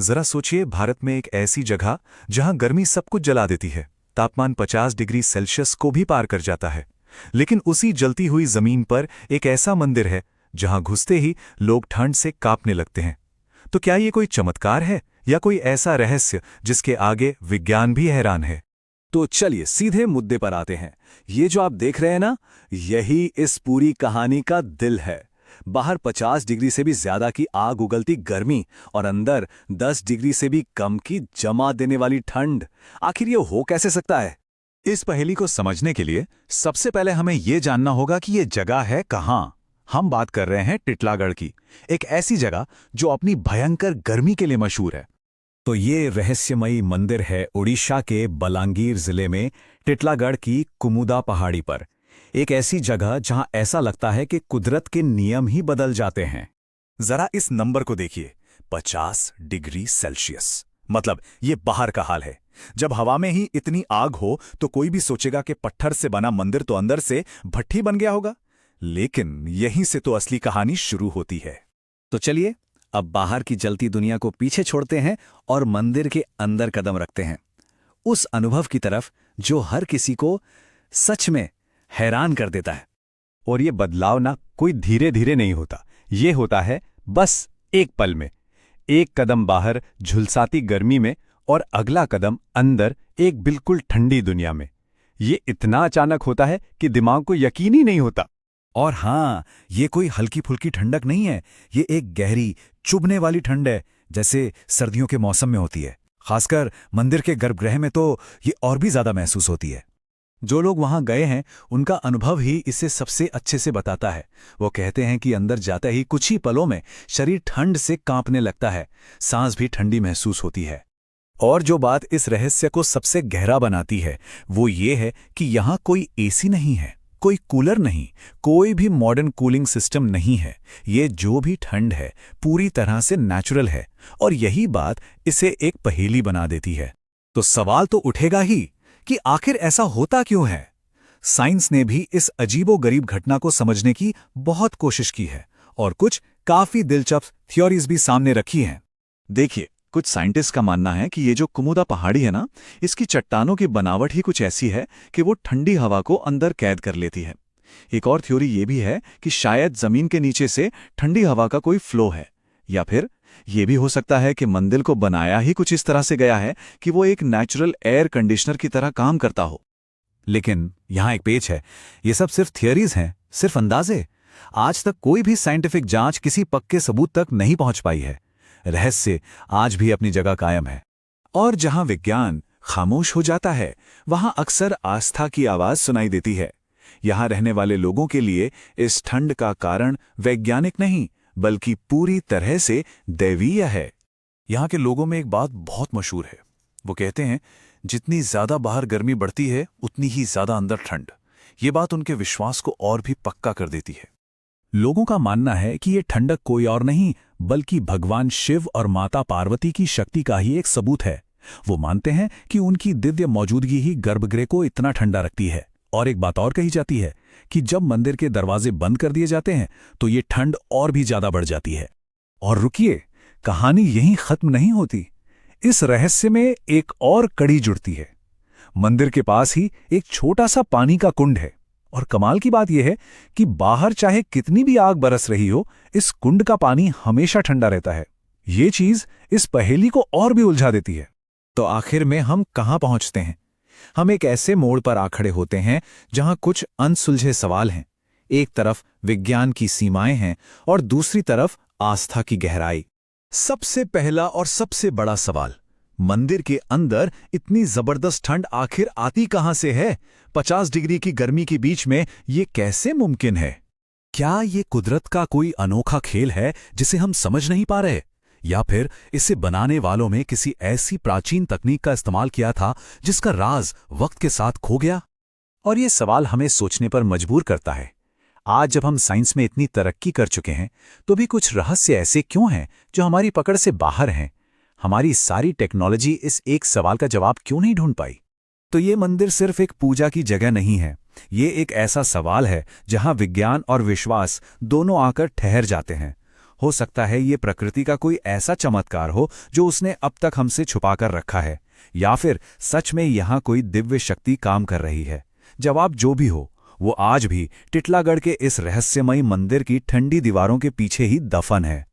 जरा सोचिए, भारत में एक ऐसी जगह जहां गर्मी सब कुछ जला देती है, तापमान 50 डिग्री सेल्सियस को भी पार कर जाता है। लेकिन उसी जलती हुई जमीन पर एक ऐसा मंदिर है जहां घुसते ही लोग ठंड से कांपने लगते हैं। तो क्या ये कोई चमत्कार है या कोई ऐसा रहस्य जिसके आगे विज्ञान भी हैरान है? तो चलिए सीधे मुद्दे पर आते हैं। ये जो आप देख रहे हैं ना, यही इस पूरी कहानी का दिल है। बाहर 50 डिग्री से भी ज्यादा की आग उगलती गर्मी और अंदर 10 डिग्री से भी कम की जमा देने वाली ठंड। आखिर ये हो कैसे सकता है? इस पहेली को समझने के लिए सबसे पहले हमें यह जानना होगा कि ये जगह है कहां। हम बात कर रहे हैं टिटलागढ़ की, एक ऐसी जगह जो अपनी भयंकर गर्मी के लिए मशहूर है। तो ये रहस्यमयी मंदिर है उड़ीसा के बलांगीर जिले में टिटलागढ़ की कुमुदा पहाड़ी पर। एक ऐसी जगह जहां ऐसा लगता है कि कुदरत के नियम ही बदल जाते हैं। जरा इस नंबर को देखिए, 50 डिग्री सेल्सियस। मतलब ये बाहर का हाल है। जब हवा में ही इतनी आग हो तो कोई भी सोचेगा कि पत्थर से बना मंदिर तो अंदर से भट्ठी बन गया होगा। लेकिन यहीं से तो असली कहानी शुरू होती है। तो चलिए अब बाहर की जलती दुनिया को पीछे छोड़ते हैं और मंदिर के अंदर कदम रखते हैं, उस अनुभव की तरफ जो हर किसी को सच में हैरान कर देता है। और ये बदलाव ना कोई धीरे धीरे नहीं होता, ये होता है बस एक पल में। एक कदम बाहर झुलसाती गर्मी में और अगला कदम अंदर एक बिल्कुल ठंडी दुनिया में। ये इतना अचानक होता है कि दिमाग को यकीन ही नहीं होता। और हाँ, ये कोई हल्की फुल्की ठंडक नहीं है, ये एक गहरी चुभने वाली ठंड है, जैसे सर्दियों के मौसम में होती है। खासकर मंदिर के गर्भगृह में तो ये और भी ज्यादा महसूस होती है। जो लोग वहां गए हैं उनका अनुभव ही इसे सबसे अच्छे से बताता है। वो कहते हैं कि अंदर जाते ही कुछ ही पलों में शरीर ठंड से कांपने लगता है, सांस भी ठंडी महसूस होती है। और जो बात इस रहस्य को सबसे गहरा बनाती है वो ये है कि यहाँ कोई एसी नहीं है, कोई कूलर नहीं, कोई भी मॉडर्न कूलिंग सिस्टम नहीं है। ये जो भी ठंड है पूरी तरह से नेचुरल है, और यही बात इसे एक पहेली बना देती है। तो सवाल तो उठेगा ही कि आखिर ऐसा होता क्यों है। साइंस ने भी इस अजीबोगरीब घटना को समझने की बहुत कोशिश की है और कुछ काफी दिलचस्प थ्योरीज भी सामने रखी हैं। देखिए, कुछ साइंटिस्ट का मानना है कि ये जो कुमुदा पहाड़ी है ना, इसकी चट्टानों की बनावट ही कुछ ऐसी है कि वो ठंडी हवा को अंदर कैद कर लेती है। एक और थ्योरी ये भी है कि शायद जमीन के नीचे से ठंडी हवा का कोई फ्लो है, या फिर ये भी हो सकता है कि मंदिर को बनाया ही कुछ इस तरह से गया है कि वो एक नेचुरल एयर कंडीशनर की तरह काम करता हो। लेकिन यहां एक पेच है, ये सब सिर्फ थियरीज हैं, सिर्फ अंदाजे। आज तक कोई भी साइंटिफिक जांच किसी पक्के सबूत तक नहीं पहुंच पाई है। रहस्य आज भी अपनी जगह कायम है। और जहां विज्ञान खामोश हो जाता है वहां अक्सर आस्था की आवाज सुनाई देती है। यहां रहने वाले लोगों के लिए इस ठंड का कारण वैज्ञानिक नहीं बल्कि पूरी तरह से दैवीय है। यहाँ के लोगों में एक बात बहुत मशहूर है। वो कहते हैं जितनी ज्यादा बाहर गर्मी बढ़ती है उतनी ही ज्यादा अंदर ठंड। ये बात उनके विश्वास को और भी पक्का कर देती है। लोगों का मानना है कि ये ठंडक कोई और नहीं बल्कि भगवान शिव और माता पार्वती की शक्ति का ही एक सबूत है। वो मानते हैं कि उनकी दिव्य मौजूदगी ही गर्भगृह को इतना ठंडा रखती है। और एक बात और कही जाती है कि जब मंदिर के दरवाजे बंद कर दिए जाते हैं तो ये ठंड और भी ज्यादा बढ़ जाती है। और रुकिए, कहानी यहीं खत्म नहीं होती। इस रहस्य में एक और कड़ी जुड़ती है। मंदिर के पास ही एक छोटा सा पानी का कुंड है, और कमाल की बात यह है कि बाहर चाहे कितनी भी आग बरस रही हो, इस कुंड का पानी हमेशा ठंडा रहता है। ये चीज इस पहेली को और भी उलझा देती है। तो आखिर में हम कहां पहुंचते हैं? हम एक ऐसे मोड़ पर आ खड़े होते हैं जहां कुछ अनसुलझे सवाल हैं। एक तरफ विज्ञान की सीमाएं हैं और दूसरी तरफ आस्था की गहराई। सबसे पहला और सबसे बड़ा सवाल, मंदिर के अंदर इतनी जबरदस्त ठंड आखिर आती कहां से है? 50 डिग्री की गर्मी के बीच में ये कैसे मुमकिन है? क्या ये कुदरत का कोई अनोखा खेल है जिसे हम समझ नहीं पा रहे, या फिर इसे बनाने वालों में किसी ऐसी प्राचीन तकनीक का इस्तेमाल किया था जिसका राज वक्त के साथ खो गया? और ये सवाल हमें सोचने पर मजबूर करता है। आज जब हम साइंस में इतनी तरक्की कर चुके हैं तो भी कुछ रहस्य ऐसे क्यों हैं जो हमारी पकड़ से बाहर हैं? हमारी सारी टेक्नोलॉजी इस एक सवाल का जवाब क्यों नहीं ढूंढ पाई? तो ये मंदिर सिर्फ एक पूजा की जगह नहीं है, ये एक ऐसा सवाल है जहां विज्ञान और विश्वास दोनों आकर ठहर जाते हैं। हो सकता है ये प्रकृति का कोई ऐसा चमत्कार हो जो उसने अब तक हमसे छुपा कर रखा है, या फिर सच में यहाँ कोई दिव्य शक्ति काम कर रही है। जवाब जो भी हो, वो आज भी टिटलागढ़ के इस रहस्यमयी मंदिर की ठंडी दीवारों के पीछे ही दफन है।